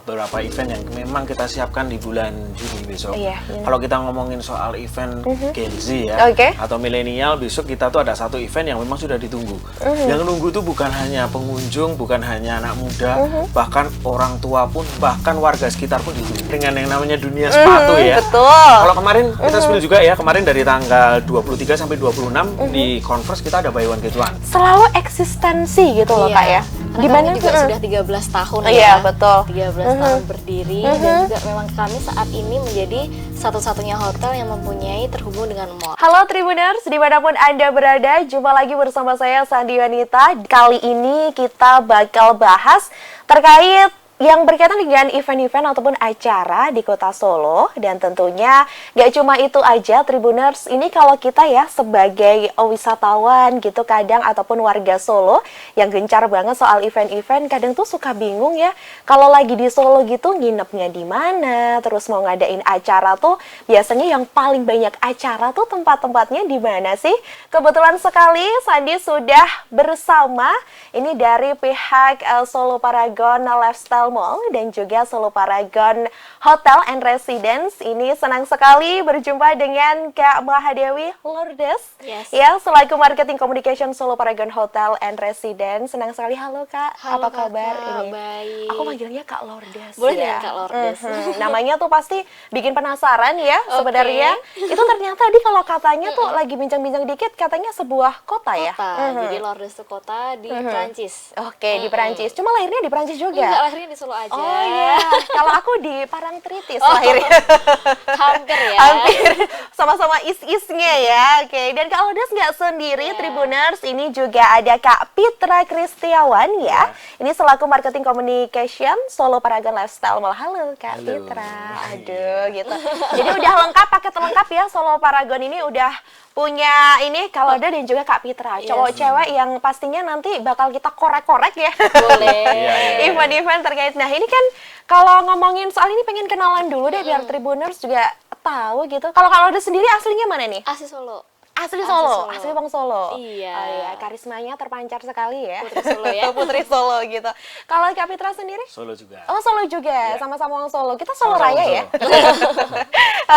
beberapa event yang memang kita siapkan di bulan Juni besok. Iya. Kalau kita ngomongin soal event Gen Z ya, atau milenial, besok kita tuh ada satu event yang memang sudah ditunggu. Yang nunggu tuh bukan hanya pengunjung, bukan hanya anak muda, bahkan orang tua pun, bahkan warga sekitar pun ditunggu. Dengan yang namanya dunia sepatu ya. Betul. Kalau kemarin kita spill juga ya, kemarin dari tanggal 23 sampai 26 di Converse kita ada buy one get one. Selalu eksistensi gitu loh Kak ya. Gimana juga sudah 13 tahun ya. Iya, betul. 13 tahun berdiri dan juga memang kami saat ini menjadi satu-satunya hotel yang mempunyai terhubung dengan mall. Halo Tribuners, dimanapun Anda berada, jumpa lagi bersama saya Sandi Wanita. Kali ini kita bakal bahas terkait yang berkaitan dengan event-event ataupun acara di kota Solo. Dan tentunya gak cuma itu aja Tribuners, ini kalau kita ya sebagai wisatawan gitu kadang ataupun warga Solo yang gencar banget soal event-event, kadang tuh suka bingung ya kalau lagi di Solo gitu nginepnya di mana, terus mau ngadain acara tuh biasanya yang paling banyak acara tuh tempat-tempatnya di mana sih? Kebetulan sekali Sandi sudah bersama ini dari pihak Solo Paragon Lifestyle Mall dan juga Solo Paragon Hotel and Residence. Ini senang sekali berjumpa dengan Kak Mahadewi Lourdes, ya, selaku Marketing Communication Solo Paragon Hotel and Residence. Senang sekali. Halo Kak, Halo, apa kabar? Kakak, ini baik. Aku manggilnya Kak Lourdes. Boleh ya. dengan Kak Lourdes. Namanya tuh pasti bikin penasaran ya sebenarnya. Itu ternyata tadi kalau katanya tuh lagi bincang-bincang dikit, katanya sebuah kota ya. Jadi Lourdes itu kota di Prancis. Oke, di Perancis. Cuma lahirnya di Perancis juga. Enggak, lahirnya di Solo aja. Oh iya, kalau aku di Parangtritis lahirnya. Hampir ya. Hampir, sama-sama is-isnya ya. Oke, dan Kak Lourdes nggak sendiri, Tribuners. Ini juga ada Kak Pitra Kristiawan ya. Ini selaku Marketing Communication Solo Paragon Lifestyle Mall. Halo Kak Pitra. Aduh, gitu. Jadi udah lengkap, paket lengkap ya Solo Paragon ini udah punya ini Kak Lourdes dan juga Kak Pitra. Cowok cewek yang pastinya nanti bakal kita korek-korek ya. Boleh. Event-event terkait. Nah, ini kan kalau ngomongin soal ini pengen kenalan dulu deh biar Tribuners juga tahu gitu. Kalau Kak Lourdes sendiri aslinya mana nih? Asli Solo. Asli Solo, asli Bang Solo. Iya. Oh iya, karismanya terpancar sekali ya. Putri Solo ya. Putri Solo gitu. Kalau Kak Pitra sendiri? Solo juga. Oh, Solo juga, sama-sama orang Solo. Kita Solo Sama-sama Raya ya.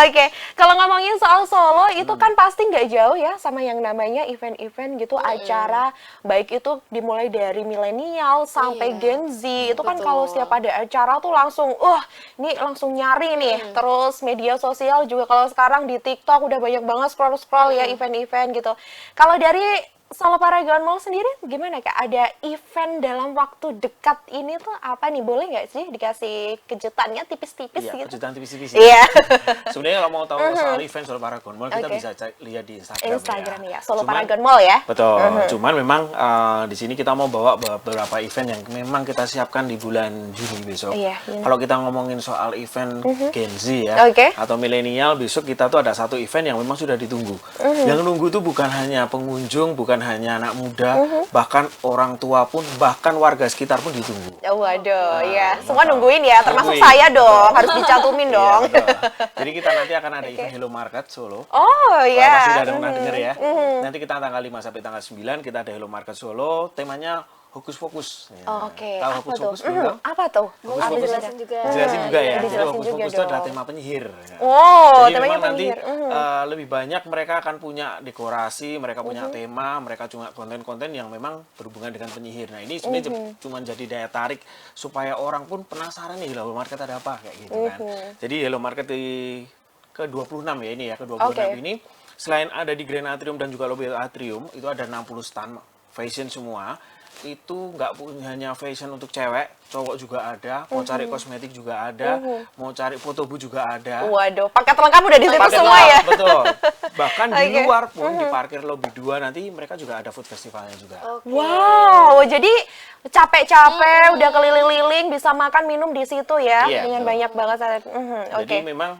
Oke, kalau ngomongin soal Solo itu kan pasti nggak jauh ya sama yang namanya event-event gitu, acara baik itu dimulai dari milenial sampai Gen Z. Itu kan kalau setiap ada acara tuh langsung, ini langsung nyari nih. Terus media sosial juga kalau sekarang di TikTok udah banyak banget scroll-scroll ya event-event gitu. Kalau dari Solo Paragon Mall sendiri gimana Kak? Ada event dalam waktu dekat ini tuh apa nih? Boleh nggak sih dikasih kejutannya tipis-tipis Iya, gitu? kejutan tipis-tipis Iya. ya. Sebenarnya kalau mau tahu soal event Solo Paragon Mall, kita bisa lihat di Instagram ya. Solo Paragon Mall ya. Betul. Cuman memang di sini kita mau bawa beberapa event yang memang kita siapkan di bulan Juni besok. Kalau kita ngomongin soal event Gen Z ya, atau milenial, besok kita tuh ada satu event yang memang sudah ditunggu. Yang nunggu tuh bukan hanya pengunjung, bukan hanya anak muda, bahkan orang tua pun, bahkan warga sekitar pun ditunggu. Waduh, ya. Semua nungguin ya, termasuk saya dong. Harus dicantumin dong. Iya, jadi kita nanti akan ada event Hello Market Solo. Oh iya. Pasti sudah ada pernah denger ya. Nanti kita tanggal 5 sampai tanggal 9 kita ada Hello Market Solo. Temanya Hokus Pokus. Ya. Tahu Hokus Pokus tuh? Apa tuh? Hokus Pokus Dijelasin juga. Jelasin juga ya. Jadi Dijelasin Hokus juga Pokus itu adalah tema penyihir. Oh, jadi temanya memang nanti penyihir. lebih banyak mereka akan punya dekorasi, mereka punya tema, mereka cuma konten-konten yang memang berhubungan dengan penyihir. Nah, ini sebenarnya cuma jadi daya tarik supaya orang pun penasaran nih Hello Market ada apa kayak gitu kan. Jadi Hello Market di ke-26 ya ini ya, ke-26 ini selain ada di Grand Atrium dan juga Lobby Atrium, itu ada 60 stand fashion semua. Itu nggak hanya fashion untuk cewek, cowok juga ada, mau cari kosmetik juga ada, mau cari foto booth juga ada. Waduh, paket lengkap udah di situ Paket semua lengkap, ya. Betul. Bahkan di luar pun di parkir lobby 2 nanti mereka juga ada food festivalnya juga. Wow, jadi capek-capek udah keliling-liling bisa makan minum di situ ya, dengan banyak banget. Jadi memang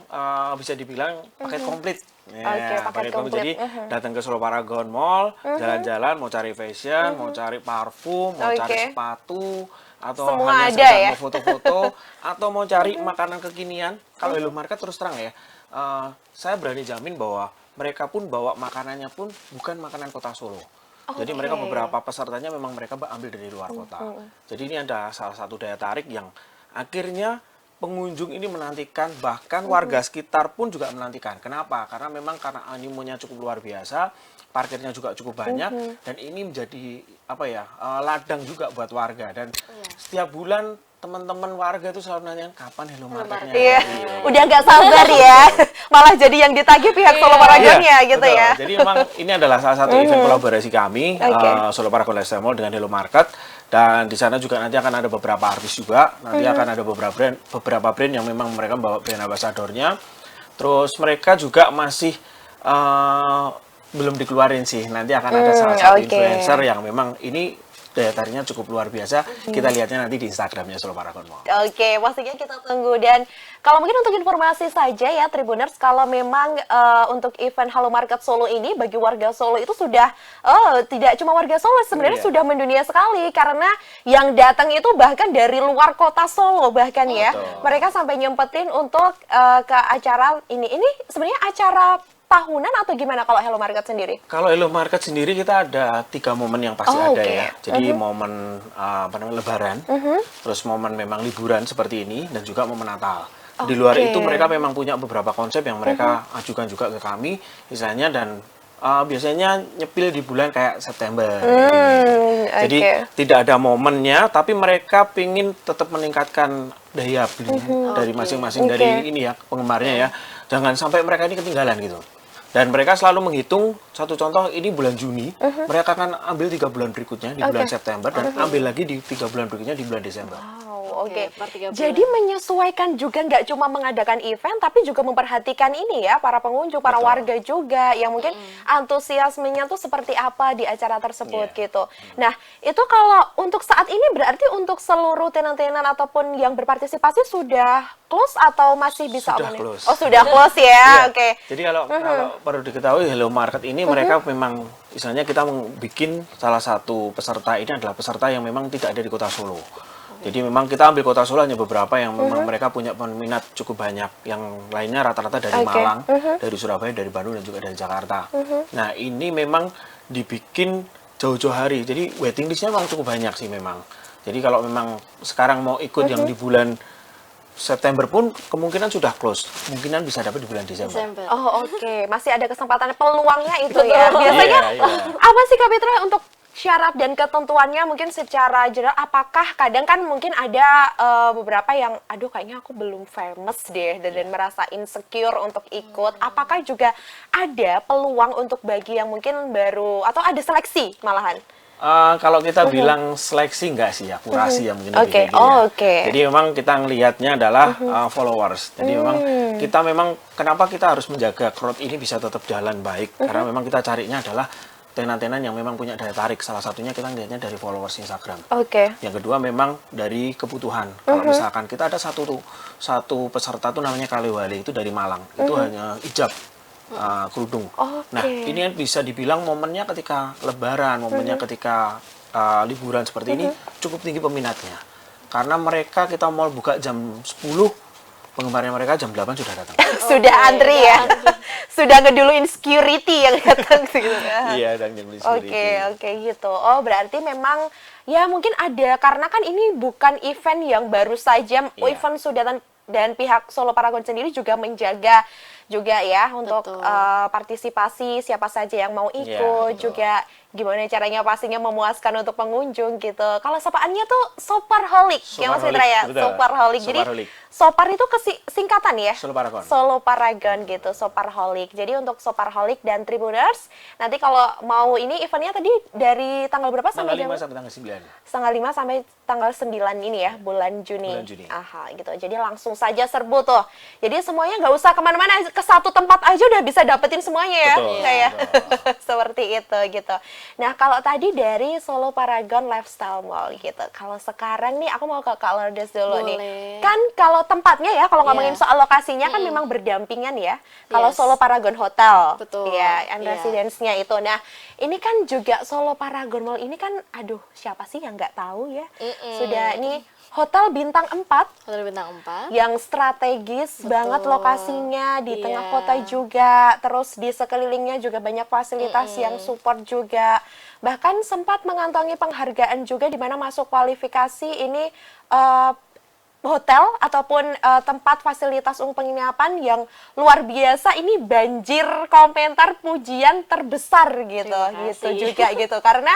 bisa dibilang paket komplit. Paket komplit. Jadi datang ke Solo Paragon Mall, jalan-jalan, mau cari fashion, mau cari parfum, mau cari sepatu, atau semua hanya ada sekedar ya? mau foto-foto, atau mau cari makanan kekinian. Kalau Hello Market terus terang ya, saya berani jamin bahwa mereka pun bawa makanannya pun bukan makanan kota Solo. Jadi mereka beberapa pesertanya memang mereka ambil dari luar kota. Jadi ini ada salah satu daya tarik yang akhirnya pengunjung ini menantikan, bahkan warga sekitar pun juga menantikan. Kenapa? Karena memang karena animonya cukup luar biasa, parkirnya juga cukup banyak, dan ini menjadi ladang juga buat warga. Dan setiap bulan teman-teman warga itu selalu nanya kapan Hello Marketnya. Iya, udah nggak sabar ya. Malah jadi yang ditagih pihak Solo Paragonnya gitu betul. ya. Jadi memang ini adalah salah satu event kolaborasi kami, Solo Paragon Lifestyle Mall dengan Hello Market. Dan di sana juga nanti akan ada beberapa artis juga. Nanti akan ada beberapa brand yang memang mereka membawa brand ambassadornya. Terus mereka juga masih belum dikeluarin sih. Nanti akan ada salah satu influencer yang memang ini daya tariknya cukup luar biasa. Kita lihatnya nanti di Instagramnya Solo Paragon Mall. Oke, pastinya kita tunggu. Dan kalau mungkin untuk informasi saja ya Tribuners, kalau memang untuk event Halo Market Solo ini bagi warga Solo itu sudah tidak cuma warga Solo, sebenarnya sudah mendunia sekali, karena yang datang itu bahkan dari luar kota Solo bahkan ya. Mereka sampai nyempetin untuk ke acara ini. Ini sebenarnya acara tahunan atau gimana kalau Hello Market sendiri? Kalau Hello Market sendiri kita ada 3 momen yang pasti ada ya. Jadi momen Lebaran, terus momen memang liburan seperti ini, dan juga momen Natal. Di luar itu mereka memang punya beberapa konsep yang mereka ajukan juga ke kami, misalnya, dan biasanya nyepil di bulan kayak September. Jadi tidak ada momennya, tapi mereka pingin tetap meningkatkan daya beli dari masing-masing dari ini ya penggemarnya ya. Jangan sampai mereka ini ketinggalan gitu. Dan mereka selalu menghitung, satu contoh ini bulan Juni, mereka akan ambil 3 bulan berikutnya di bulan September, dan ambil lagi di 3 bulan berikutnya di bulan Desember. Oke. Jadi menyesuaikan juga, nggak cuma mengadakan event, tapi juga memperhatikan ini ya, para pengunjung, para warga juga, yang mungkin antusiasmenya tuh seperti apa di acara tersebut gitu. Nah, itu kalau untuk saat ini berarti untuk seluruh tenan-tenan ataupun yang berpartisipasi sudah close atau masih bisa Sudah open? close. Oh, sudah close ya. Oke. Jadi kalau perlu diketahui, Hello Market ini mereka memang, misalnya kita bikin salah satu peserta ini adalah peserta yang memang tidak ada di kota Solo. Jadi memang kita ambil kota Solo hanya beberapa yang memang mereka punya peminat cukup banyak. Yang lainnya rata-rata dari Malang, dari Surabaya, dari Bandung, dan juga dari Jakarta. Nah, ini memang dibikin jauh-jauh hari. Jadi waiting listnya memang cukup banyak sih memang. Jadi kalau memang sekarang mau ikut yang di bulan September pun kemungkinan sudah close. Kemungkinan bisa dapat di bulan Desember. Oh, oke. Masih ada kesempatan, peluangnya itu ya. Biasanya apa sih Kak Fitra untuk syarat dan ketentuannya mungkin secara general? Apakah kadang kan mungkin ada beberapa yang aduh kayaknya aku belum famous deh dan merasa insecure untuk ikut. Apakah juga ada peluang untuk bagi yang mungkin baru, atau ada seleksi malahan? Kalau kita bilang seleksi enggak sih ya, kurasi ya mungkin lebih kayak gitu ya. Jadi memang kita ngelihatnya adalah followers. Jadi memang kita kenapa kita harus menjaga crowd ini bisa tetap jalan baik, karena memang kita carinya adalah tenan-tenan yang memang punya daya tarik. Salah satunya kita lihatnya dari followers Instagram. Yang kedua memang dari kebutuhan. Kalau misalkan kita ada satu peserta tuh namanya Kalewale, itu dari Malang. Itu hanya hijab kerudung. Nah, ini bisa dibilang momennya ketika Lebaran, momennya ketika liburan seperti ini cukup tinggi peminatnya. Karena mereka kita mau buka jam 10, penggemarnya mereka jam 8 sudah datang. Sudah antri ya. Sudah ngeduluin security yang datang gitu. Iya, dan ngeduluin security. Oke gitu. Oh, berarti memang ya mungkin ada, karena kan ini bukan event yang baru saja, event sudah, dan pihak Solo Paragon sendiri juga menjaga juga ya untuk partisipasi siapa saja yang mau ikut, juga gimana caranya pastinya memuaskan untuk pengunjung gitu. Kalau sapaannya tuh Soparholic ya Mas Fitra ya, Soparholic. Jadi Sopar itu singkatan ya? Solo Paragon. Solo Paragon gitu, Soparholic. Jadi untuk Soparholic dan Tribuners, nanti kalau mau ini eventnya tadi dari tanggal berapa sampai tanggal 5 sampai tanggal 9. Tanggal 5 sampai tanggal 9 ini ya, bulan Juni. Aha, gitu. Jadi langsung saja serbu tuh. Jadi semuanya nggak usah kemana-mana, ke satu tempat aja udah bisa dapetin semuanya ya. Kayak seperti itu gitu. Nah, kalau tadi dari Solo Paragon Lifestyle Mall gitu. Kalau sekarang nih aku mau ke Kak Lourdes dulu nih. Kan kalau tempatnya ya, kalau ngomongin soal lokasinya kan memang berdampingan ya. Kalau Solo Paragon Hotel. Ya, and residence-nya itu. Nah, ini kan juga Solo Paragon Mall ini kan, aduh siapa sih yang nggak tahu ya. Sudah ini Hotel Bintang 4. Hotel Bintang 4. Yang strategis banget lokasinya, di tengah kota juga. Terus di sekelilingnya juga banyak fasilitas yang support juga. Bahkan sempat mengantongi penghargaan juga di mana masuk kualifikasi ini hotel ataupun tempat fasilitas penginapan yang luar biasa, ini banjir komentar pujian terbesar gitu, Terima gitu kasih. juga gitu, karena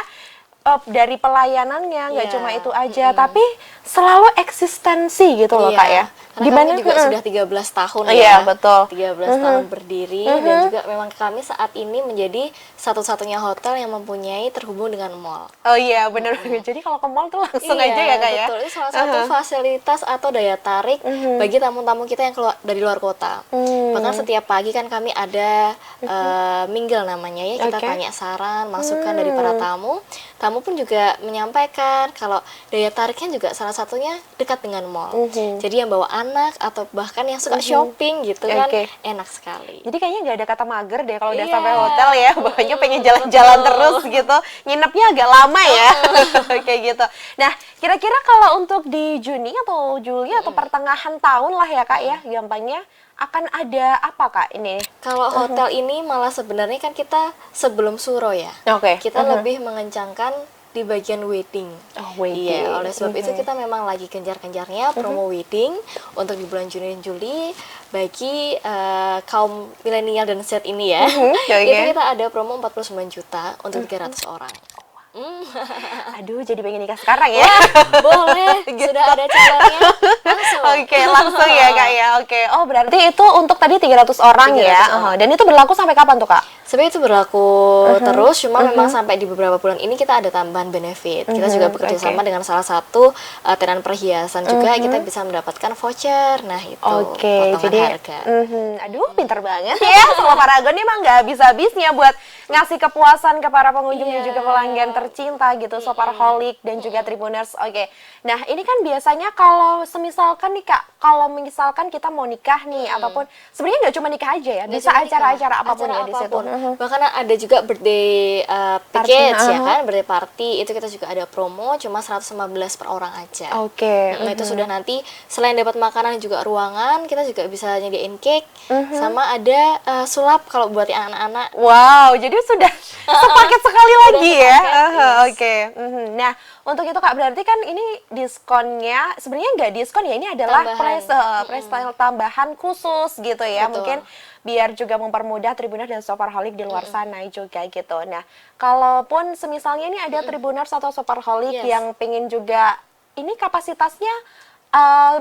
dari pelayanannya nggak Iya. cuma itu aja, tapi selalu eksistensi gitu loh Iya, Kak ya. karena Gimana? kami juga sudah 13 tahun ya. Iya, betul. 13 tahun berdiri dan juga memang kami saat ini menjadi satu-satunya hotel yang mempunyai terhubung dengan mall. Oh iya, bener. Jadi kalau ke mall tuh langsung aja ya Kak ya. Betul. Itu salah satu fasilitas atau daya tarik bagi tamu-tamu kita yang keluar dari luar kota. Bahkan setiap pagi kan kami ada mingle namanya ya, kita Oke. tanya saran, masukan dari para tamu. Tamu pun juga menyampaikan kalau daya tariknya juga salah satunya dekat dengan mall. Jadi yang bawa anak atau bahkan yang suka shopping gitu kan, Oke. enak sekali. Jadi kayaknya nggak ada kata mager deh kalau udah Iya. sampai hotel ya, pokoknya pengen jalan-jalan terus gitu, nginepnya agak lama ya, kayak gitu. Nah, kira-kira kalau untuk di Juni atau Juli atau pertengahan tahun lah ya Kak ya, gampangnya akan ada apa Kak ini? Kalau hotel ini malah sebenarnya kan kita sebelum suro ya. Oke. Kita lebih mengencangkan di bagian wedding. Oh, wedding. Iya, oleh sebab itu kita memang lagi gencar-gencarnya promo wedding untuk di bulan Juni dan Juli bagi kaum milenial dan Z ini ya. oke. Itu kita ada promo 49 juta untuk 300 orang. Aduh, jadi pengen nikah sekarang ya. Boleh, sudah ada calonnya. Langsung. Oke, langsung ya Kak ya. Oke. Oh, berarti itu untuk tadi 300 orang 300 ya. orang. Dan itu berlaku sampai kapan tuh Kak? Sebenarnya itu berlaku terus, cuma memang sampai di beberapa bulan ini kita ada tambahan benefit. Kita juga bekerja sama dengan salah satu tenan perhiasan juga, kita bisa mendapatkan voucher. Nah itu Oke, potongan jadi harga. aduh pinter banget ya. Sama Paragon emang nggak habis-habisnya buat ngasih kepuasan ke para pengunjung dan juga pelanggan tercinta gitu, Shopaholic dan juga Tribuners. Oke, nah ini kan biasanya kalau semisalkan nih Kak, kalau misalkan kita mau nikah nih ataupun sebenarnya nggak cuma nikah aja ya, Nggak bisa cuma nikah, acara-acara apapun acara ya di situ. apapun. Bahkan ada juga birthday package ya kan, birthday party itu kita juga ada promo cuma 115 per orang aja. Oke. Nah, itu sudah nanti selain dapat makanan juga ruangan, kita juga bisa nyediain cake sama ada sulap kalau buat yang anak-anak. Wow, jadi sudah sepaket sekali lagi ya. sepaket, yes. Oke. Nah, untuk itu Kak, berarti kan ini diskonnya sebenarnya nggak diskon ya, ini adalah Tambahan. price tambahan khusus gitu ya. Betul. Mungkin biar juga mempermudah Tribuners dan Shopaholic di luar sana juga gitu. Nah, kalaupun semisalnya ini ada Tribuners atau Shopaholic Yes. yang pengen juga, ini kapasitasnya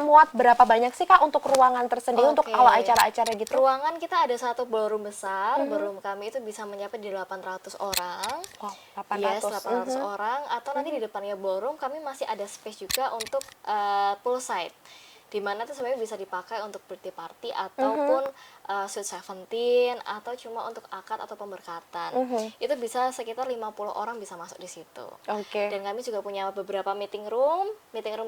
muat berapa banyak sih Kak untuk ruangan tersendiri untuk Oke. kalau acara-acara gitu? Ruangan kita ada satu ballroom besar, ballroom kami itu bisa mencapai di 800 orang. Wow, Yes, 800. 800 orang. Atau nanti di depannya ballroom kami masih ada space juga untuk poolside. Di mana tuh sebenarnya bisa dipakai untuk birthday party ataupun sweet 17 atau cuma untuk akad atau pemberkatan. Itu bisa sekitar 50 orang bisa masuk di situ. Oke. Dan kami juga punya beberapa meeting room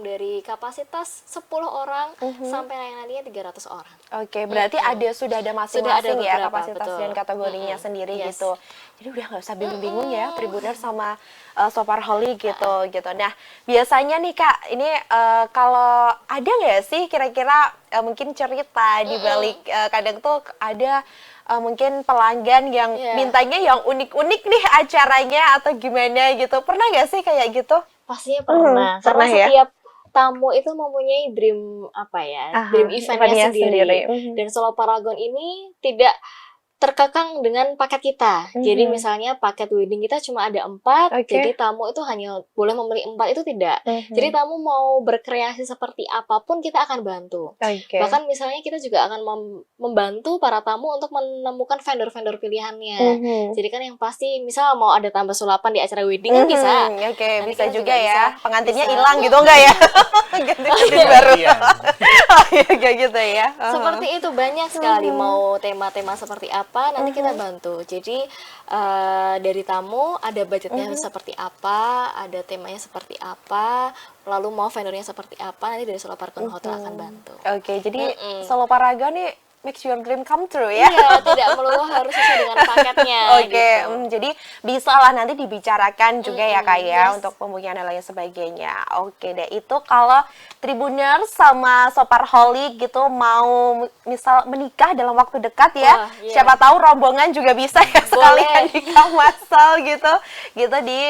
dari kapasitas 10 orang sampai yang nantinya 300 orang. Oke, berarti sudah ada masing-masing Sudah ada ya beberapa, kapasitas betul. dan kategorinya sendiri Yes. gitu. Jadi udah nggak usah bingung-bingung ya, Tribuners sama Shopaholic gitu. Nah, biasanya nih Kak, ini kalau ada nggak sih kira-kira mungkin cerita di balik kadang tuh ada mungkin pelanggan yang Iya. mintanya yang unik-unik nih acaranya atau gimana gitu. Pernah nggak sih kayak gitu? Pastinya pernah. Karena pernah ya? setiap tamu itu mempunyai dream dream eventnya sendiri. Dan Solo Paragon ini tidak terkekang dengan paket kita. Jadi misalnya paket wedding kita cuma ada 4, Oke. jadi tamu itu hanya boleh membeli 4, itu tidak. Jadi tamu mau berkreasi seperti apapun kita akan bantu. Oke. Bahkan misalnya kita juga akan membantu para tamu untuk menemukan vendor-vendor pilihannya. Jadi kan yang pasti misal mau ada tambah sulapan di acara wedding kan bisa. Oke, Nanti bisa kita juga juga ya. bisa- Pengantinnya bisa. hilang gitu enggak ya? Ganti baru. Iya. Oh, iya, kayak gitu ya. Seperti itu banyak sekali mau tema-tema seperti apa nanti kita bantu. Jadi dari tamu ada budgetnya seperti apa, ada temanya seperti apa, lalu mau vendornya seperti apa, nanti dari Solo Paragon Hotel akan bantu. Oke, jadi Solo Paragon nih makes your dream come true ya. Iya, tidak melulu harus sesuai dengan paketnya. Oke, gitu. jadi bisa lah nanti dibicarakan juga ya Kak ya yes. untuk pembukaan dan lain sebagainya. Oke deh, itu kalau Tribuners sama Soparholic gitu mau misal menikah dalam waktu dekat ya. Wah, iya. Siapa tahu rombongan juga bisa ya sekalian nikah massal gitu. Gitu di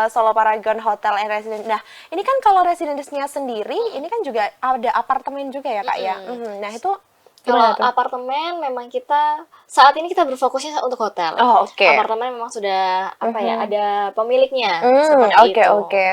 Solo Paragon Hotel and Residence. Nah, ini kan kalau residence-nya sendiri, ini kan juga ada apartemen juga ya Kak ya. Nah, itu Kalau gimana tuh? apartemen memang kita saat ini kita berfokusnya untuk hotel. Oh, oke. Apartemen memang sudah ada pemiliknya Oke, seperti itu. oke.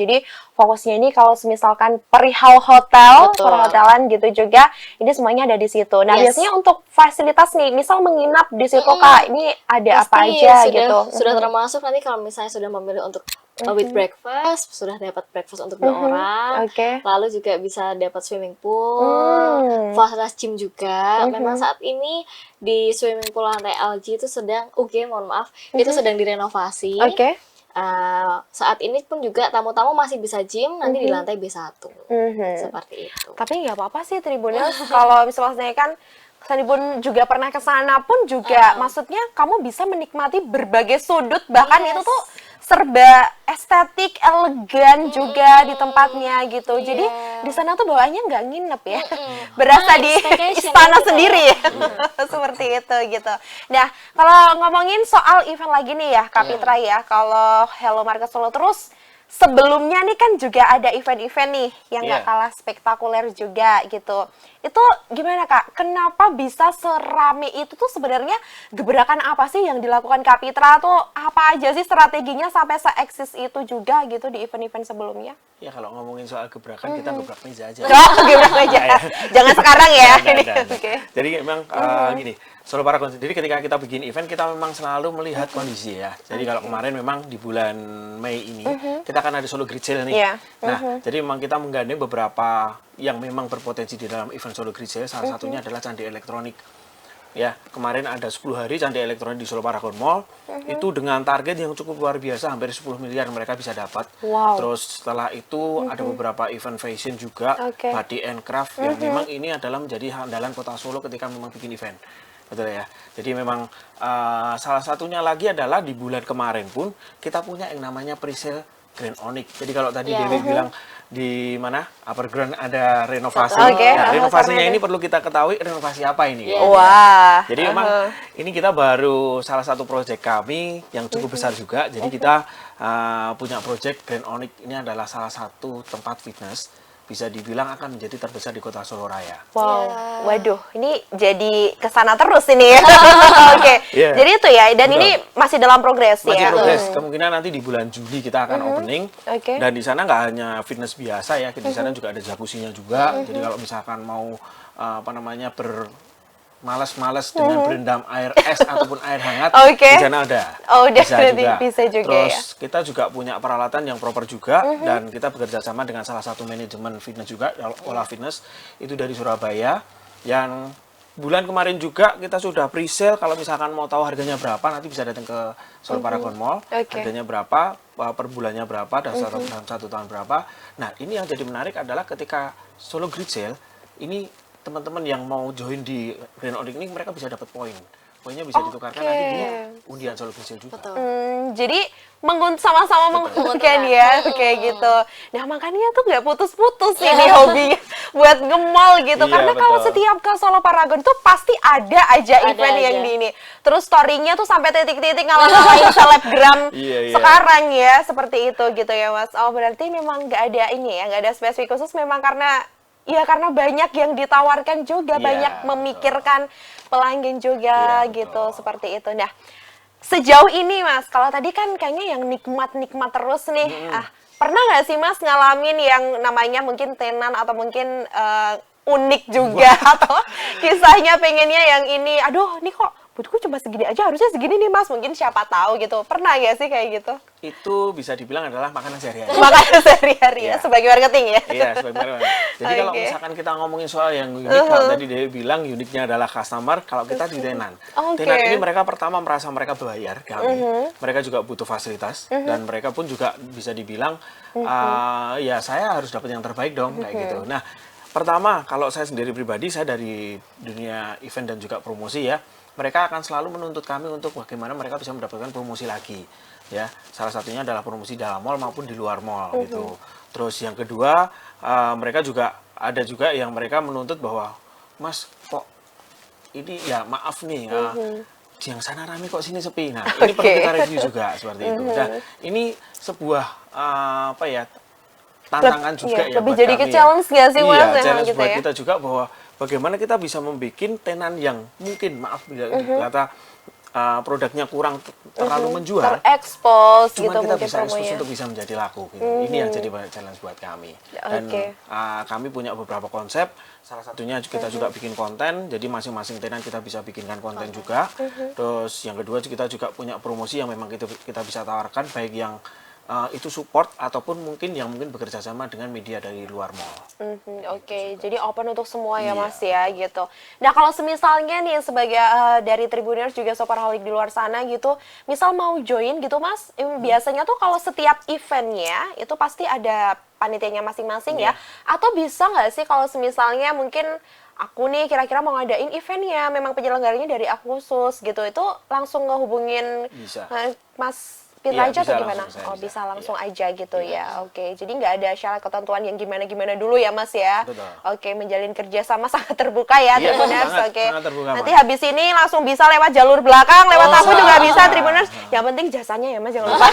Jadi fokusnya ini kalau misalkan perihal hotel, Betul. perhotelan gitu juga, ini semuanya ada di situ. Nah, Yes. biasanya untuk fasilitas nih, misal menginap di situ Kak, ini ada apa Pasti aja sudah, gitu? Sudah termasuk nanti kalau misalnya sudah memilih untuk with breakfast, sudah dapat breakfast untuk 2 orang. Oke. Lalu juga bisa dapat swimming pool, fasilitas gym juga. Memang saat ini di swimming pool lantai LG itu sedang, mohon maaf, itu sedang direnovasi. Oke. Saat ini pun juga tamu-tamu masih bisa gym nanti di lantai B1. Seperti itu. Tapi nggak apa-apa sih Tribuners, kalau misalnya kan Sanibun juga pernah ke sana pun juga, maksudnya kamu bisa menikmati berbagai sudut, bahkan Yes. itu tuh serba estetik, elegan juga di tempatnya gitu. Jadi di sana tuh bawaannya nggak nginep ya, berasa di staycation istana gitu. sendiri ya, seperti itu gitu. Nah, kalau ngomongin soal event lagi nih ya, Kak Fitra ya, kalau Hello Market Solo terus. Sebelumnya nih kan juga ada event-event nih yang nggak Iya. kalah spektakuler juga gitu. Itu gimana Kak? Kenapa bisa serame itu tuh sebenarnya gebrakan apa sih yang dilakukan Kak Fitra tuh apa aja sih strateginya sampai se-eksis itu juga gitu di event-event sebelumnya? Ya kalau ngomongin soal gebrakan, kita gebrak meja aja. Oh, gebrak aja. Jangan sekarang ya. Nggak. Oke. Jadi memang gini, Solo Paragon sendiri ketika kita bikin event, kita memang selalu melihat kondisi ya. Jadi kalau kemarin memang di bulan Mei ini, kita akan ada Solo Great Sale nih. Iya. Nah, jadi memang kita menggandeng beberapa yang memang berpotensi di dalam event Solo Great Sale. Salah satunya adalah Candi Elektronik. Ya, kemarin ada 10 hari Candi Elektronik di Solo Paragon Mall. Itu dengan target yang cukup luar biasa, hampir 10 miliar mereka bisa dapat. Wow. Terus setelah itu ada beberapa event fashion juga, Oke. body and craft, yang memang ini adalah menjadi andalan kota Solo ketika memang bikin event. Betul ya. Jadi memang salah satunya lagi adalah di bulan kemarin pun kita punya yang namanya pre-sale Grand Onyx. Jadi kalau tadi Ya. Dewi bilang di mana Upper Grand ada renovasi. Oke. Nah, renovasinya Karena ini perlu kita ketahui renovasi apa ini. Iya. Wah. Jadi memang ini kita baru salah satu proyek kami yang cukup besar juga. Jadi kita punya proyek Grand Onyx, ini adalah salah satu tempat fitness bisa dibilang akan menjadi terbesar di kota Solo Raya. Wow, Iya. waduh, ini jadi kesana terus ini ya. Oke, Iya. jadi itu ya, dan Betul. ini masih dalam progres Masih ya. progres. Kemungkinan nanti di bulan Juli kita akan opening. Oke. Dan di sana nggak hanya fitness biasa ya, di sana juga ada jacuzzi-nya juga. Jadi kalau misalkan mau malas-malas dengan berendam air es ataupun air hangat, Oke. di sana ada. Oh, udah berarti bisa juga Terus ya. kita juga punya peralatan yang proper juga, dan kita bekerja sama dengan salah satu manajemen fitness juga, Ola Fitness, itu dari Surabaya, yang bulan kemarin juga kita sudah pre-sale. Kalau misalkan mau tahu harganya berapa, nanti bisa datang ke Solo Paragon Mall. Oke. Harganya berapa, per bulannya berapa, dan dalam 1 tahun berapa. Nah, ini yang jadi menarik adalah ketika Solo Great Sale, ini teman-teman yang mau join di Grand Onyx ini, mereka bisa dapat poin. Poinnya bisa ditukarkan nanti di undian Solo Great Sale juga. Betul. Jadi sama-sama menguntungkan ya, kayak gitu. Nah makanya tuh nggak putus-putus ini hobinya buat nge-mall gitu. Iya, Karena kalau betul. setiap ke Solo Paragon tuh pasti ada aja Ada event yang aja. di ini. Terus story-nya tuh sampai titik-titik ngalah-ngalahin selebgram Iya, iya. sekarang ya, seperti itu gitu ya Mas. Oh berarti memang nggak ada ini ya, nggak ada spesifik khusus, memang karena banyak yang ditawarkan juga, Iya, banyak betul. memikirkan pelanggan juga Iya, gitu, betul. seperti itu. Nah, sejauh ini Mas, kalau tadi kan kayaknya yang nikmat-nikmat terus nih. Pernah nggak sih Mas ngalamin yang namanya mungkin tenan atau mungkin unik juga atau kisahnya pengennya yang ini, aduh ini kok butuhku cuma segini aja, harusnya segini nih Mas, mungkin siapa tahu gitu. Pernah nggak sih kayak gitu? Itu bisa dibilang adalah makanan sehari-hari. Makanya sehari-hari ya, Iya. sebagai marketing ya. Iya, sebenarnya. Jadi kalau Oke. misalkan kita ngomongin soal yang unik, kalau tadi Dewi bilang uniknya adalah customer, kalau kita di Tenan. Oke. Tenan ini mereka pertama merasa mereka bayar kami. Mereka juga butuh fasilitas, dan mereka pun juga bisa dibilang, ya saya harus dapat yang terbaik dong, kayak gitu. Nah, Pertama, kalau saya sendiri pribadi, saya dari dunia event dan juga promosi ya, mereka akan selalu menuntut kami untuk bagaimana mereka bisa mendapatkan promosi lagi. Ya, salah satunya adalah promosi dalam mall maupun di luar mall gitu. Terus yang kedua, mereka juga ada juga yang mereka menuntut bahwa, Mas, kok ini ya maaf nih, yang sana rame kok sini sepi. Nah, ini perlu kita review juga seperti itu. Nah, ini sebuah apa ya, tantangan juga ya lebih buat jadi kami ke challenge nggak sih, Mas? Iya, Emang challenge gitu buat ya? kita juga bahwa bagaimana kita bisa membuat tenan yang mungkin maaf bila dikata produknya kurang terlalu menjual, Terekspos gitu cuman kita mungkin bisa ekspos promonya. untuk bisa menjadi laku gitu. Ini yang jadi challenge buat kami. Dan kami punya beberapa konsep. Salah satunya kita juga bikin konten. Jadi masing-masing tenan kita bisa bikinkan konten juga. Terus yang kedua kita juga punya promosi yang memang kita bisa tawarkan, baik yang itu support ataupun mungkin bekerja sama dengan media dari luar mall. Oke, jadi open untuk semua ya Iya. Mas ya gitu. Nah kalau semisalnya nih sebagai dari Tribuners juga Shopaholic di luar sana gitu, misal mau join gitu Mas, biasanya tuh kalau setiap eventnya itu pasti ada panitianya masing-masing ya? Atau bisa nggak sih kalau semisalnya mungkin aku nih kira-kira mau ngadain eventnya, memang penyelenggaranya dari aku khusus gitu, itu langsung ngehubungin Bisa. Mas Pita Iya, aja bisa atau gimana? langsung, Oh bisa. bisa langsung aja gitu ya. Oke, jadi nggak ada syarat ketentuan yang gimana-gimana dulu ya Mas ya. Betul. Oke, menjalin kerja sama sangat terbuka ya Iya, Tribuners. sangat, Oke. sangat terbuka, Nanti Mas. habis ini langsung bisa lewat jalur belakang, lewat aku juga bisa Tribuners. Yang penting jasanya ya Mas, jangan lupa.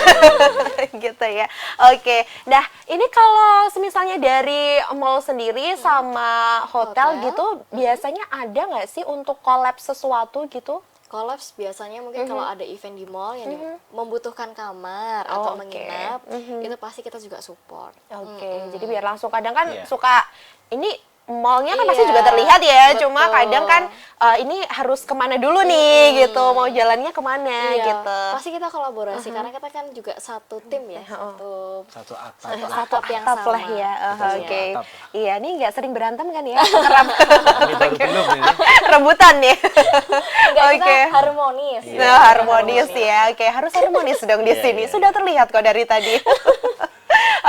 Gitu ya. Oke. Nah, ini kalau semisalnya dari mall sendiri sama hotel Hotel. gitu, biasanya ada nggak sih untuk collab sesuatu gitu? Collapse biasanya mungkin kalau ada event di mall yang membutuhkan kamar atau oke. menginap, itu pasti kita juga support. Oke, jadi biar langsung kadang kan Iya. suka ini mallnya kan pasti Iya, juga terlihat ya, cuma betul. kadang kan ini harus kemana dulu nih gitu, mau jalannya kemana Iya, gitu. pasti kita kolaborasi karena kita kan juga satu tim ya, Satu atap. Satu atap yang atap lah sama. ya. Betul, Oke. atap. Iya, ini nggak sering berantem kan ya? Kerap Ini baru belum ini. rebutan ya. Enggak, Oke. kita harmonis. Nah, harmonis ya. Oke, harus harmonis dong di Iya, sini. iya. Sudah terlihat kok dari tadi.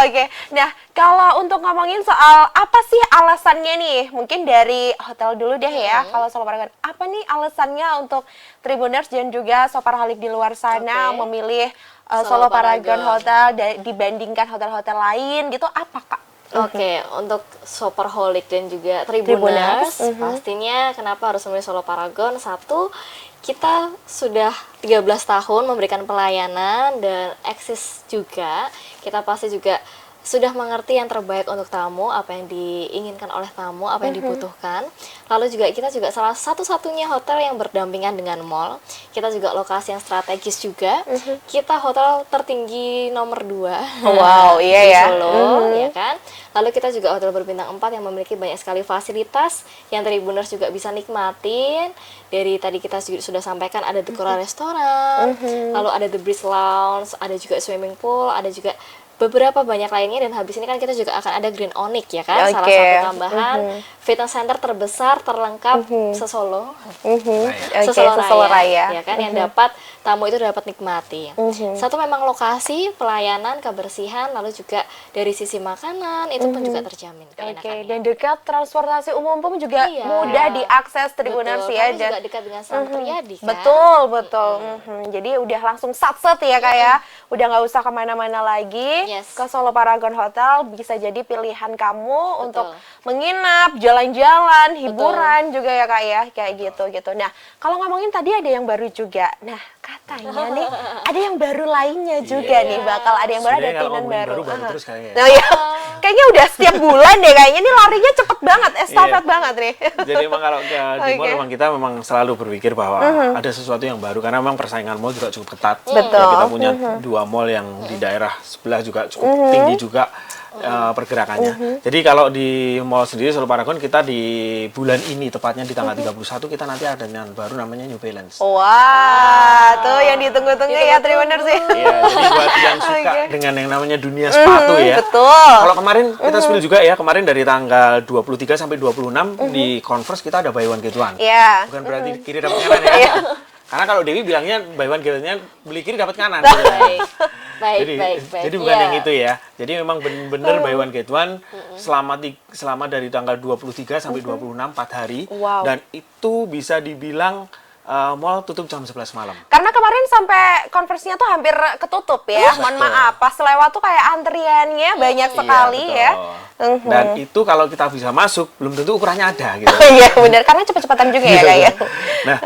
Oke, nah kalau untuk ngomongin soal apa sih alasannya nih, mungkin dari hotel dulu deh ya. Kalau Solo Paragon, apa nih alasannya untuk Tribuners dan juga Shopaholic di luar sana Oke. memilih Solo Solo Paragon Paragon. Hotel dibandingkan hotel-hotel lain gitu? Apa Kak? Oke, untuk Shopaholic dan juga Tribuners, Tribuners, pastinya kenapa harus memilih Solo Paragon? Satu, kita sudah 13 tahun memberikan pelayanan dan eksis juga. Kita pasti juga sudah mengerti yang terbaik untuk tamu, apa yang diinginkan oleh tamu, apa yang dibutuhkan. Lalu juga kita juga salah satu-satunya hotel yang berdampingan dengan mall. Kita juga lokasi yang strategis juga. Kita hotel tertinggi nomor 2 Wow, iya di ya. Solo, ya kan? Lalu kita juga hotel berbintang 4 yang memiliki banyak sekali fasilitas yang Tribuners juga bisa nikmatin. Dari tadi kita sudah sampaikan ada Decora restoran, lalu ada The Breeze Lounge, ada juga swimming pool, ada juga beberapa banyak lainnya, dan habis ini kan kita juga akan ada Green Onyx ya kan, salah Oke. satu tambahan fitness center terbesar terlengkap se-Solo. Oke, Sesolo Sesolo Raya, Raya. ya kan, yang dapat tamu itu dapat nikmati. Satu memang lokasi, pelayanan, kebersihan, lalu juga dari sisi makanan itu pun juga terjamin Oke, keenakannya. dan dekat transportasi umum pun juga Iya. mudah diakses Tribuners Betul, ya. kami juga dekat dengan Selamat Riyadi kan. Betul, betul. Jadi udah langsung satset ya Kak ya. Udah nggak usah kemana-mana lagi. Yes. Ke Solo Paragon Hotel bisa jadi pilihan kamu Betul. untuk menginap, jalan-jalan, hiburan juga ya Kak ya. Kayak gitu. Nah, kalau ngomongin tadi ada yang baru juga. Nah, katanya nih ada yang baru lainnya juga nih. Bakal ada yang baru, ada Sebenarnya kalau tenan ngomongin baru. baru Aha. terus kayaknya. Nah, ya. Kayaknya udah setiap bulan deh kayaknya. Ini larinya cepet banget, estafet banget nih. Jadi emang kalau di mall Oke. memang kita memang selalu berpikir bahwa ada sesuatu yang baru, karena memang persaingan mall juga cukup ketat. Betul. Ya, kita punya 2 mall yang di daerah sebelah juga cukup tinggi juga pergerakannya. Jadi kalau di mall sendiri Solo Paragon, kita di bulan ini tepatnya di tanggal 31 kita nanti ada yang baru namanya New Balance. Wah, tuh yang ditunggu-tunggu ya Tribuners sih. Iya, jadi buat yang suka Oke. dengan yang namanya dunia sepatu ya. Betul. Kalau kemarin kita spill juga ya, kemarin dari tanggal 23 sampai 26 di Converse kita ada buy one get one. Iya. Bukan berarti kiri dapat kanan ya. Karena kalau Dewi bilangnya buy one get one beli kiri dapat kanan. Baik. Baik, Jadi, baik, baik. jadi bukan Iya. yang itu ya. Jadi memang benar-benar buy one get one selama dari tanggal 23 sampai 26 4 hari. Wow. Dan itu bisa dibilang mall tutup jam 11 malam. Karena kemarin sampai konversinya tuh hampir ketutup ya. Mohon betul. maaf, pas lewat tuh kayak antriannya banyak sekali Iya, ya. betul. Dan itu kalau kita bisa masuk, belum tentu ukurannya ada gitu. Iya benar, karena cepet-cepetan juga ya Kak ya. Nah,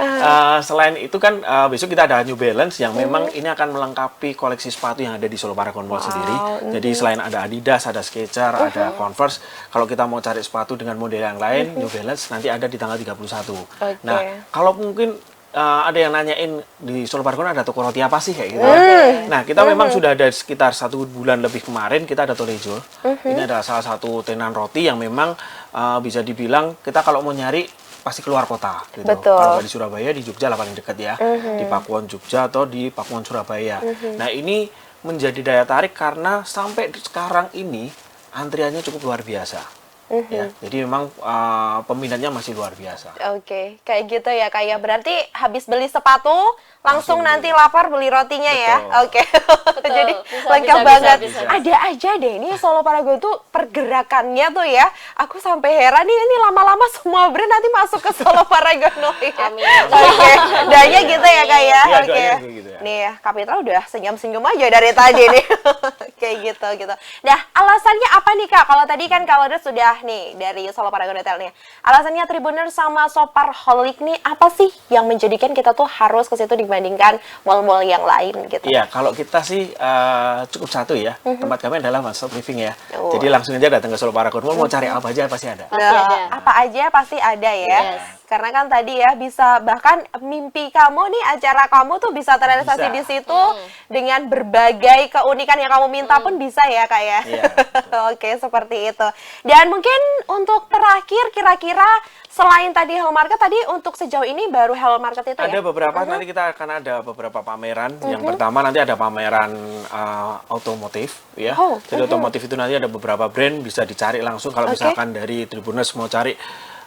selain itu kan besok kita ada New Balance yang memang ini akan melengkapi koleksi sepatu yang ada di Solo Paragon Mall sendiri. Jadi selain ada Adidas, ada Skechers, ada Converse, kalau kita mau cari sepatu dengan model yang lain, New Balance nanti ada di tanggal 31. Nah, kalau mungkin ada yang nanyain di Solo Paragon ada toko roti apa sih kayak gitu. Nah, kita memang sudah ada sekitar 1 bulan lebih kemarin kita ada Tolejo. Ini adalah salah satu tenan roti yang memang bisa dibilang kita kalau mau nyari pasti keluar kota gitu. Betul. Kalau nggak di Surabaya, di Jogja lah paling dekat ya. Di Pakuwon Jogja atau di Pakuwon Surabaya. Nah, ini menjadi daya tarik karena sampai sekarang ini antriannya cukup luar biasa. Ya, jadi memang peminatnya masih luar biasa. Oke, kayak gitu ya Kak ya. Berarti habis beli sepatu langsung Langsung nanti beli. lapar beli rotinya ya. Betul. Oke. Jadi Bisa, lengkap bisa, banget. bisa. Ada aja deh ini Solo Paragon tuh pergerakannya tuh ya. Aku sampai heran nih ini lama-lama semua brand nanti masuk ke Solo Paragon loh ya. Amin. Oke, doanya gitu ya Kak ya. Iya, Oke. doanya gitu ya. Nih ya, Kak Pitra udah senyum-senyum aja dari tadi nih. Kayak gitu. Nah, alasannya apa nih Kak? Kalau tadi kan kalau udah sudah nih dari Solo Paragon Hotel nih. Alasannya Tribuners sama Shopaholic nih apa sih yang menjadikan kita tuh harus ke situ dibandingkan mall-mall yang lain gitu? Iya, kalau kita sih cukup satu ya. Tempat kami adalah one stop living ya. Oh. Jadi langsung aja datang ke Solo Paragon Mall, mau cari apa aja pasti ada. Pasti ada. Apa aja pasti ada ya. Yes. Karena kan tadi ya bisa bahkan mimpi kamu nih acara kamu tuh bisa terrealisasi Bisa. di situ dengan berbagai keunikan yang kamu minta pun bisa ya Kak ya. Iya, Oke, seperti itu. Dan mungkin untuk terakhir kira-kira selain tadi Hello Market tadi untuk sejauh ini baru Hello Market itu Ada ya? beberapa, nanti kita akan ada beberapa pameran. Yang pertama nanti ada pameran otomotif ya. Oh, Jadi otomotif itu nanti ada beberapa brand bisa dicari langsung kalau Oke. misalkan dari Tribuners mau cari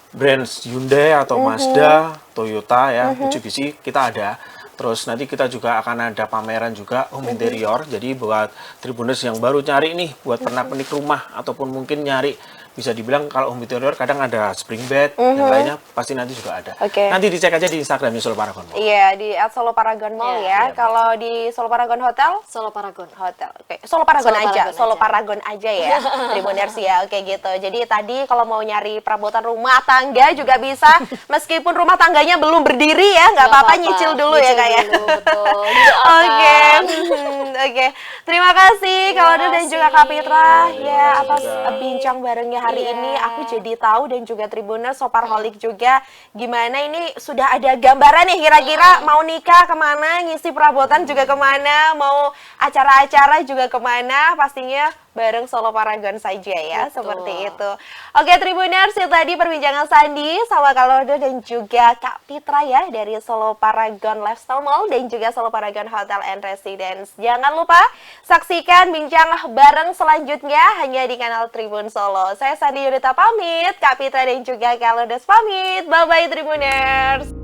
brand Hyundai atau Mazda, Toyota ya, Mitsubishi kita ada. Terus nanti kita juga akan ada pameran juga home interior. Jadi buat Tribuners yang baru nyari nih buat pernak-pernik rumah ataupun mungkin nyari bisa dibilang kalau home interior kadang ada spring bed dan lainnya pasti nanti juga ada. Oke. Nanti dicek aja di Instagramnya Solo Paragon Mall. Iya, di Solo Paragon Mall ya. Iya, Kalau di Solo Paragon Hotel Solo Paragon. Hotel. Oke, Solo Paragon Solo aja, Paragon Solo aja. Paragon aja ya. Tribuners ya, oke gitu. Jadi tadi kalau mau nyari perabotan rumah tangga juga bisa, meskipun rumah tangganya belum berdiri ya, nggak apa-apa nyicil dulu ya Kak ya. Dulu, betul. Oke, oke. Terima kasih Kak Oda dan juga Kak Pitra ya atas bincang barengnya hari Iya. ini. Aku jadi tahu dan juga Tribuners Shopaholic juga gimana ini sudah ada gambaran nih kira-kira mau nikah kemana, ngisi perabotan juga kemana, mau acara-acara juga kemana, pastinya bareng Solo Paragon saja ya, Betul. seperti itu. Oke Tribuners, itu tadi perbincangan Sandi sama Kak Lodo dan juga Kak Pitra ya dari Solo Paragon Lifestyle Mall dan juga Solo Paragon Hotel and Residence. Jangan lupa saksikan bincang bareng selanjutnya hanya di kanal Tribun Solo. Saya Sandi Yunita pamit, Kak Pitra dan juga Kak Lodo pamit. Bye-bye Tribuners.